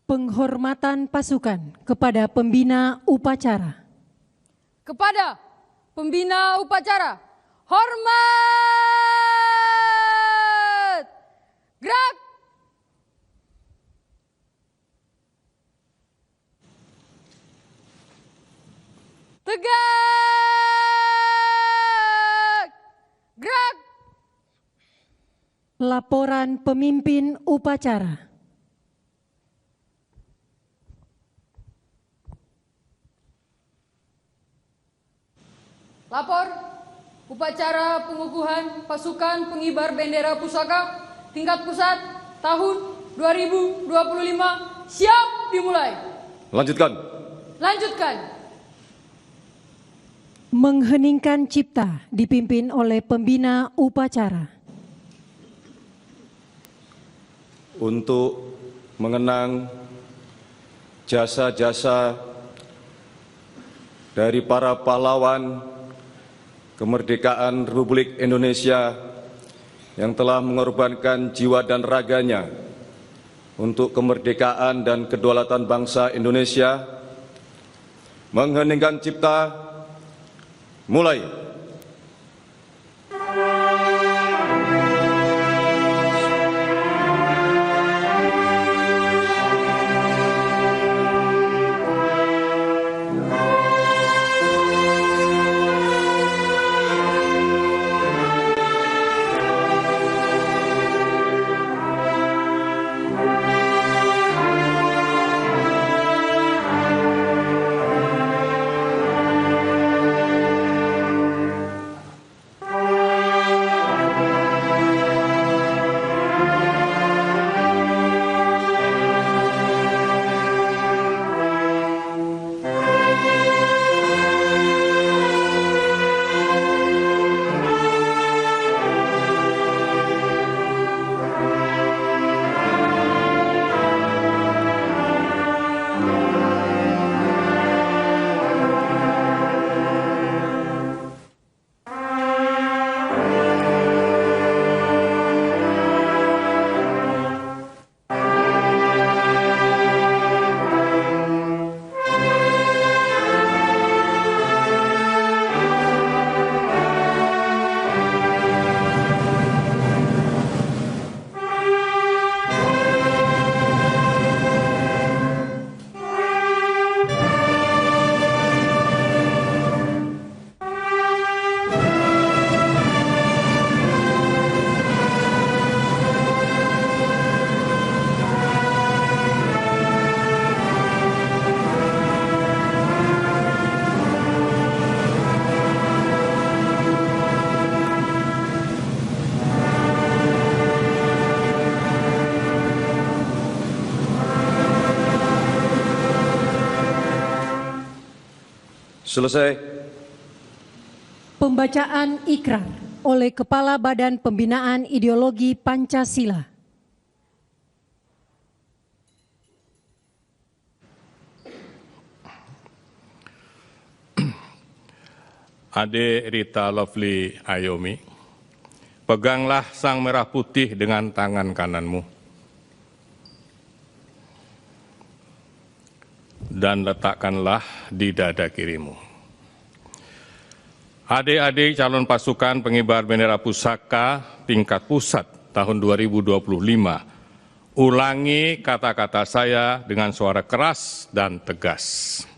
Penghormatan pasukan kepada pembina upacara. Kepada pembina upacara, hormat! Gerak! Tegak! Gerak! Laporan pemimpin upacara. Lapor upacara pengukuhan pasukan pengibar bendera pusaka tingkat pusat tahun 2025 siap dimulai. Lanjutkan. Lanjutkan. Mengheningkan cipta dipimpin oleh pembina upacara. Untuk mengenang jasa-jasa dari para pahlawan kemerdekaan Republik Indonesia yang telah mengorbankan jiwa dan raganya untuk kemerdekaan dan kedaulatan bangsa Indonesia, mengheningkan cipta, mulai. Selesai. Pembacaan ikrar oleh Kepala Badan Pembinaan Ideologi Pancasila. Ade Rita Lovely Ayomi, peganglah sang merah putih dengan tangan kananmu dan letakkanlah di dada kirimu. Adik-adik calon pasukan pengibar bendera pusaka tingkat pusat tahun 2025, ulangi kata-kata saya dengan suara keras dan tegas.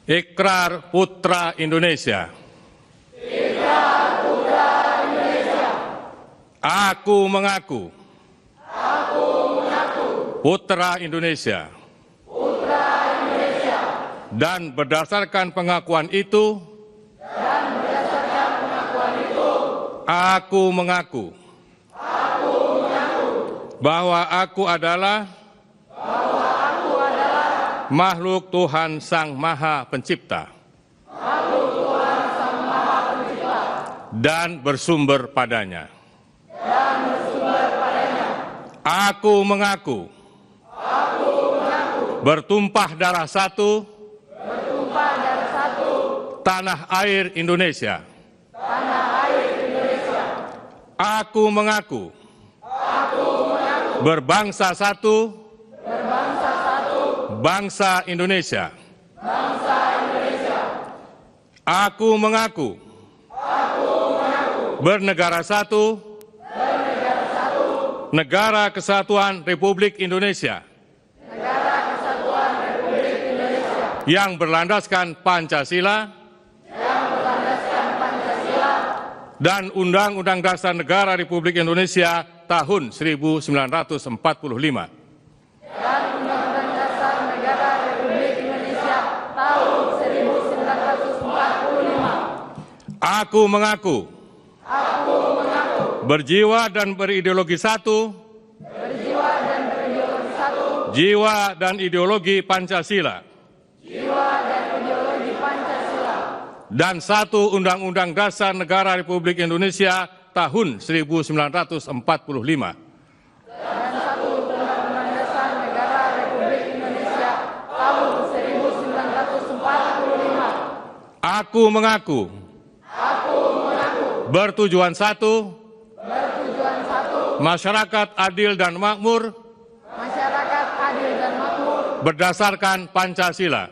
Ikrar Putra Indonesia. Ikrar Putra Indonesia. Aku mengaku. Aku mengaku. Putra Indonesia. Putra Indonesia. Dan berdasarkan pengakuan itu. Aku mengaku. Aku mengaku. Bahwa aku adalah. Makhluk Tuhan Sang Maha Pencipta. Makhluk Tuhan Sang Maha Pencipta. Dan bersumber padanya. Dan bersumber padanya. Aku mengaku. Aku mengaku. Bertumpah darah satu. Bertumpah darah satu. Tanah air Indonesia. Tanah air Indonesia. Aku mengaku. Aku mengaku. Berbangsa satu. Berbangsa bangsa Indonesia. Aku mengaku bernegara satu, Negara Kesatuan Republik Indonesia, yang berlandaskan Pancasila, dan Undang-Undang Dasar Negara Republik Indonesia tahun 1945. Aku mengaku berjiwa dan berideologi satu, jiwa dan ideologi Pancasila, dan satu Undang-Undang Dasar Negara Republik Indonesia tahun 1945. Aku mengaku bertujuan satu, masyarakat adil dan makmur, berdasarkan Pancasila.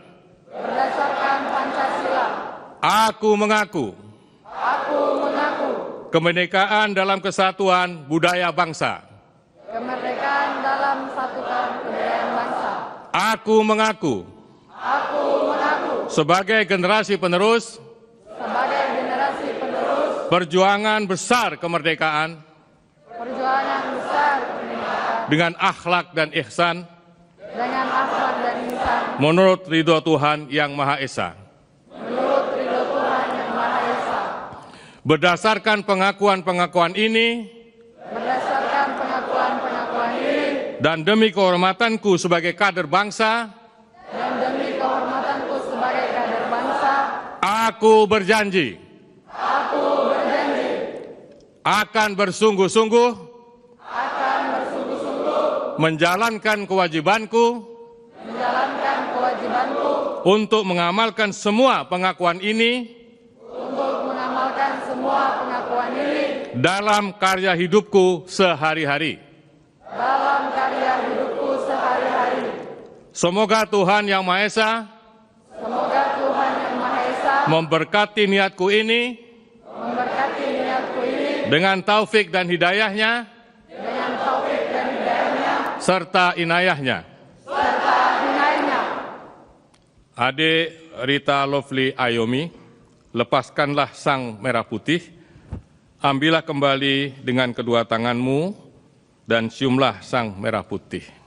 Aku mengaku kemerdekaan dalam kesatuan budaya bangsa. Aku mengaku sebagai generasi penerus perjuangan besar kemerdekaan dengan akhlak dan ihsan menurut ridho Tuhan Yang Maha Esa. Berdasarkan pengakuan-pengakuan ini dan demi kehormatanku sebagai kader bangsa, aku berjanji akan bersungguh-sungguh menjalankan kewajibanku untuk mengamalkan semua pengakuan ini dalam karya hidupku sehari-hari. Semoga Tuhan Yang Maha Esa memberkati niatku ini dengan taufik dan hidayahnya serta inayahnya. Adik Rita Lovely Ayomi, lepaskanlah sang merah putih, ambillah kembali dengan kedua tanganmu dan ciumlah sang merah putih.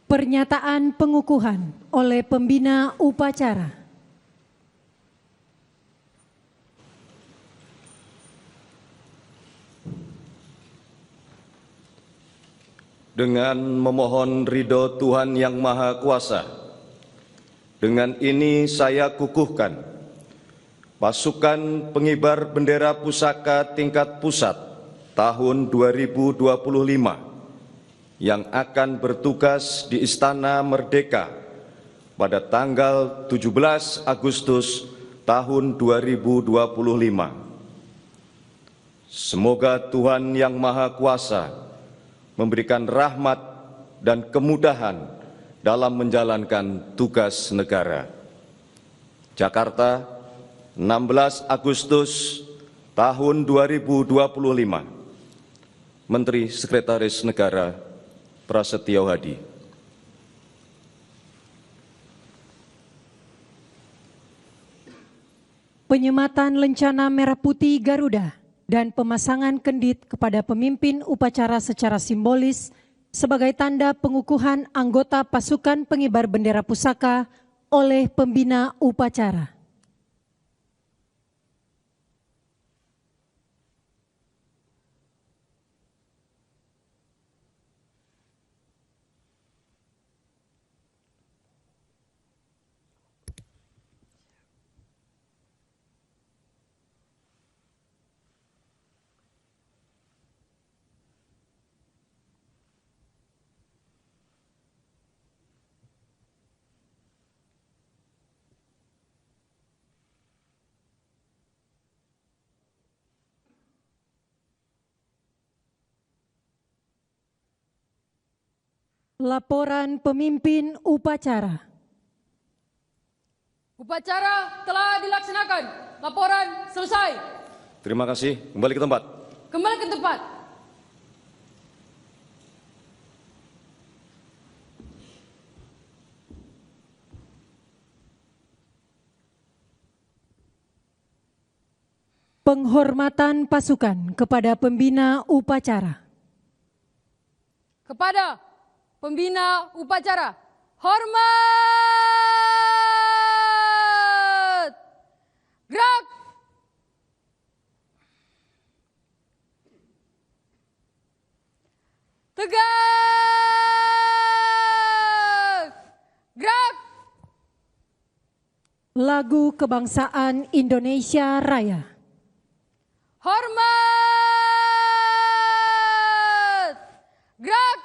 Pernyataan pengukuhan oleh pembina upacara. Dengan memohon ridho Tuhan Yang Maha Kuasa, dengan ini saya kukuhkan pasukan pengibar bendera pusaka tingkat pusat tahun 2025 yang akan bertugas di Istana Merdeka pada tanggal 17 Agustus tahun 2025. Semoga Tuhan Yang Maha Kuasa memberikan rahmat dan kemudahan dalam menjalankan tugas negara. Jakarta, 16 Agustus tahun 2025. Menteri Sekretaris Negara Prasetyo Hadi. Penyematan lencana merah putih Garuda dan pemasangan kendit kepada pemimpin upacara secara simbolis sebagai tanda pengukuhan anggota pasukan pengibar bendera pusaka oleh pembina upacara. Laporan pemimpin upacara. Upacara telah dilaksanakan. Laporan selesai. Terima kasih. Kembali ke tempat. Kembali ke tempat. Penghormatan pasukan kepada pembina upacara. Kepada pembina upacara, hormat! Gerak! Tegak! Gerak! Lagu Kebangsaan Indonesia Raya. Hormat! Gerak!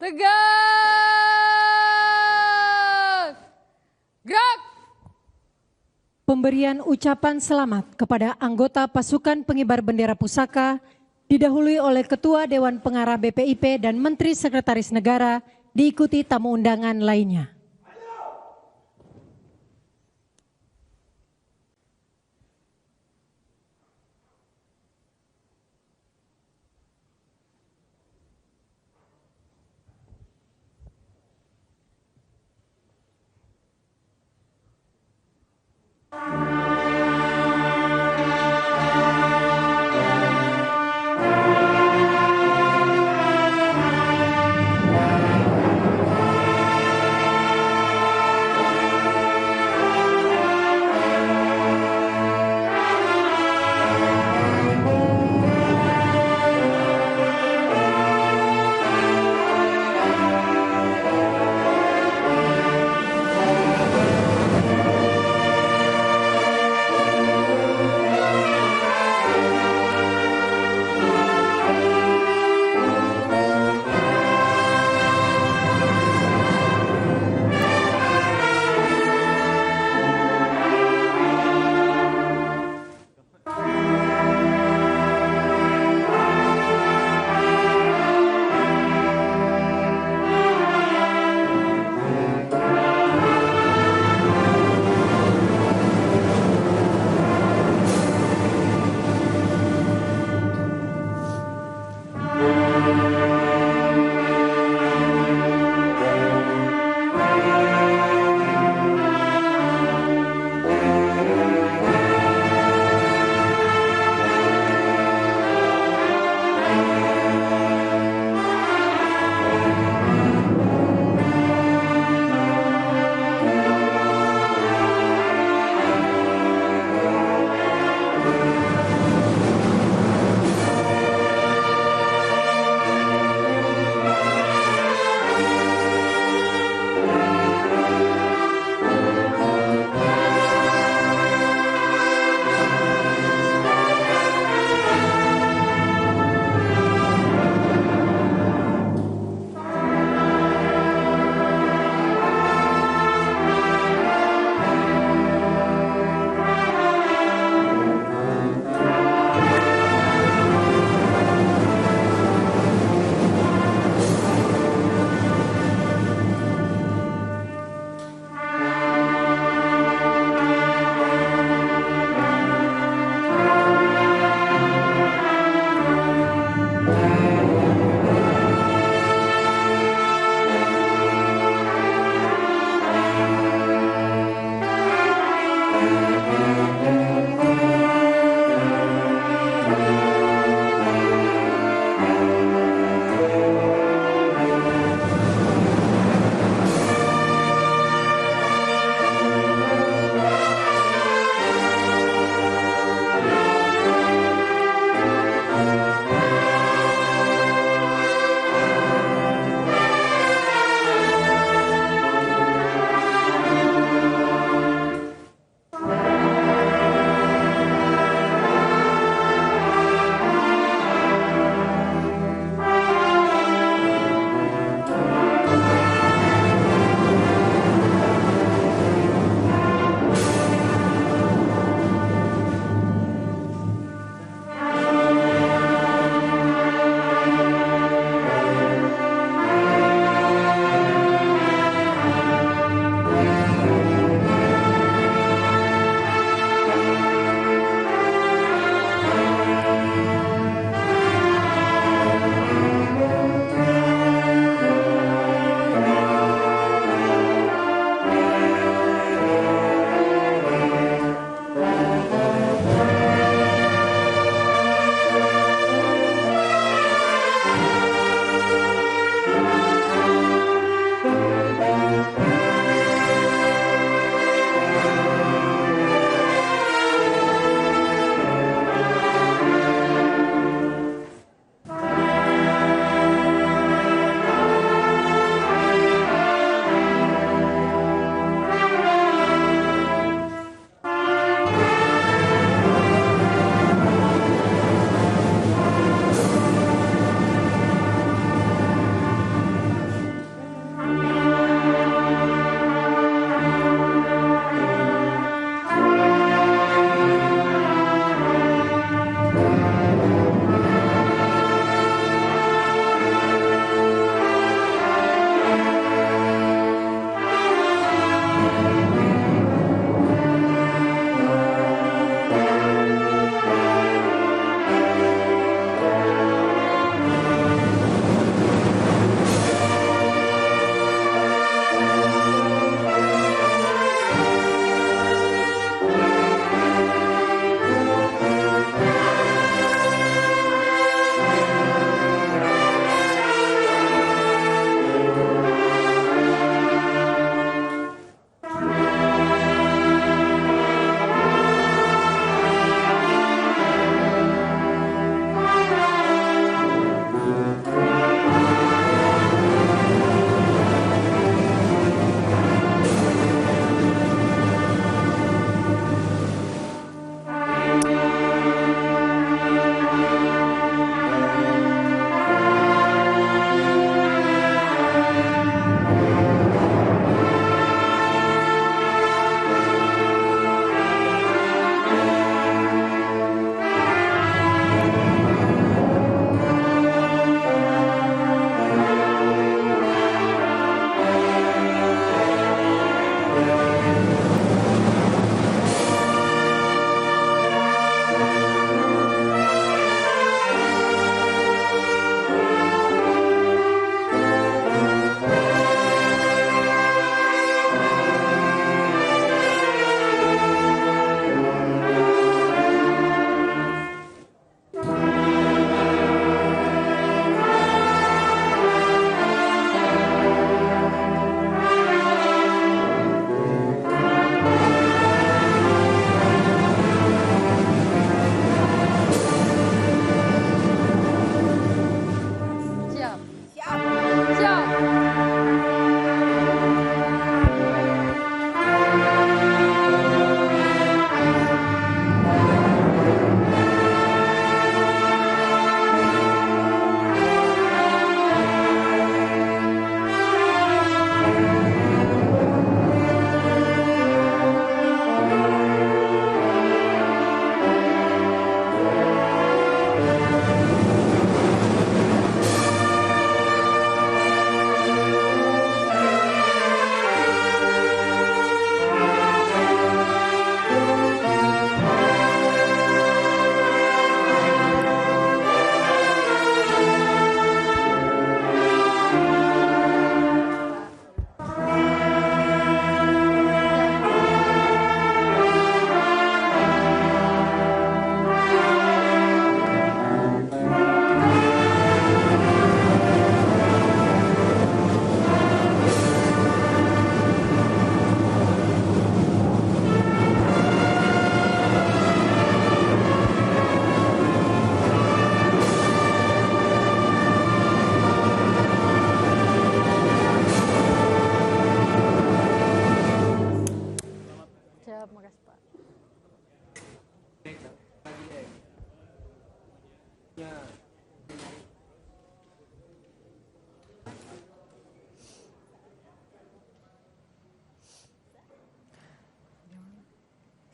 Tegak! Gerak! Pemberian ucapan selamat kepada anggota pasukan pengibar bendera pusaka didahului oleh Ketua Dewan Pengarah BPIP dan Menteri Sekretaris Negara, diikuti tamu undangan lainnya.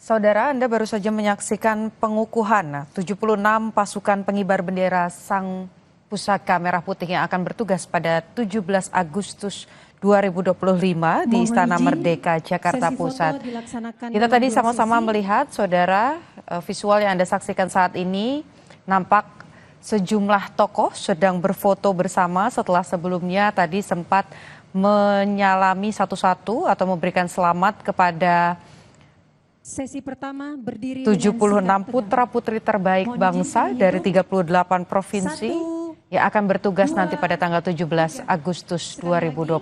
Saudara, Anda baru saja menyaksikan pengukuhan 76 pasukan pengibar bendera Sang Pusaka Merah Putih yang akan bertugas pada 17 Agustus 2025 di Istana Merdeka, Jakarta Pusat. Kita tadi sama-sama melihat, saudara, visual yang Anda saksikan saat ini nampak sejumlah tokoh sedang berfoto bersama setelah sebelumnya tadi sempat menyalami satu-satu atau memberikan selamat kepada Sesi pertama berdiri 76 putra-putri terbaik bangsa dari 38 provinsi yang akan bertugas nanti pada tanggal 17 Agustus 2025.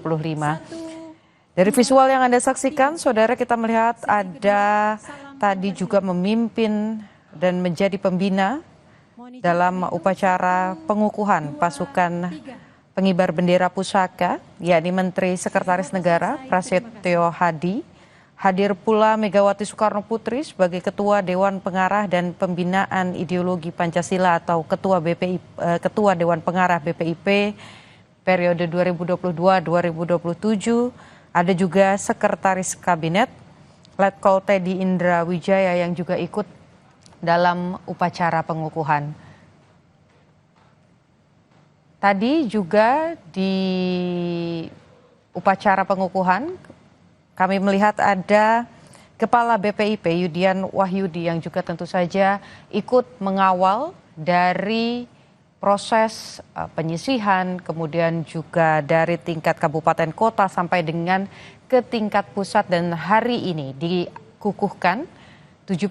Dari visual yang Anda saksikan, saudara, kita melihat ada tadi juga memimpin dan menjadi pembina dalam upacara pengukuhan pasukan pengibar bendera pusaka, yakni Menteri Sekretaris Negara Prasetyo Hadi. Hadir pula Megawati Soekarno Putri sebagai Ketua Dewan Pengarah dan Pembinaan Ideologi Pancasila atau Ketua Dewan Pengarah BPIP periode 2022-2027. Ada juga Sekretaris Kabinet Letkol Teddy Indra Wijaya yang juga ikut dalam upacara pengukuhan. Tadi juga di upacara pengukuhan kami melihat ada Kepala BPIP Yudian Wahyudi yang juga tentu saja ikut mengawal dari proses penyisihan, kemudian juga dari tingkat kabupaten kota sampai dengan ke tingkat pusat, dan hari ini dikukuhkan 76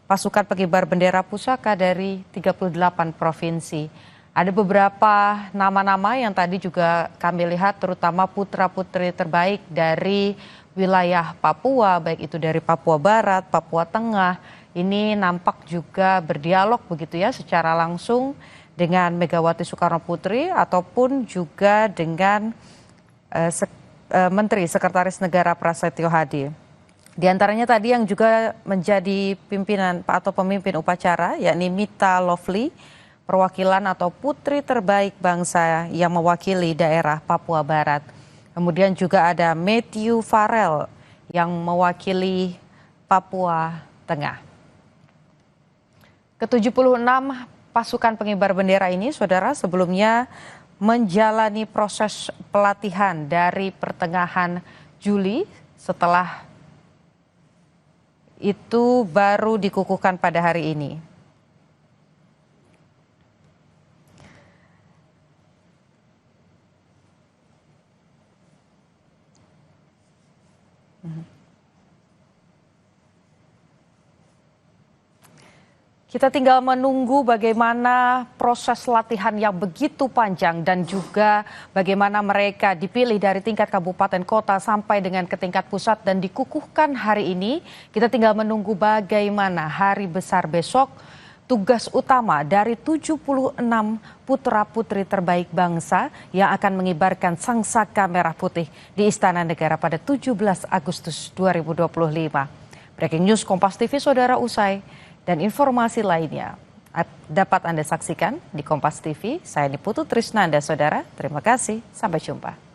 pasukan pengibar bendera pusaka dari 38 provinsi. Ada beberapa nama-nama yang tadi juga kami lihat, terutama putra-putri terbaik dari wilayah Papua, baik itu dari Papua Barat, Papua Tengah. Ini nampak juga berdialog begitu ya secara langsung dengan Megawati Soekarno Putri ataupun juga dengan Menteri Sekretaris Negara Prasetyo Hadi. Di antaranya tadi yang juga menjadi pimpinan atau pemimpin upacara yakni Mita Lovely, perwakilan atau putri terbaik bangsa yang mewakili daerah Papua Barat. Kemudian juga ada Matthew Farrell yang mewakili Papua Tengah. Ke-76 pasukan pengibar bendera ini, saudara, sebelumnya menjalani proses pelatihan dari pertengahan Juli. Setelah itu baru dikukuhkan pada hari ini. Kita tinggal menunggu bagaimana proses latihan yang begitu panjang dan juga bagaimana mereka dipilih dari tingkat kabupaten kota sampai dengan ke tingkat pusat dan dikukuhkan hari ini. Kita tinggal menunggu bagaimana hari besar besok, tugas utama dari 76 putra-putri terbaik bangsa yang akan mengibarkan sangsaka merah putih di Istana Negara pada 17 Agustus 2025. Breaking News Kompas TV, saudara, usai. Dan informasi lainnya dapat Anda saksikan di Kompas TV. Saya Niputu Trisnanda, saudara. Terima kasih, sampai jumpa.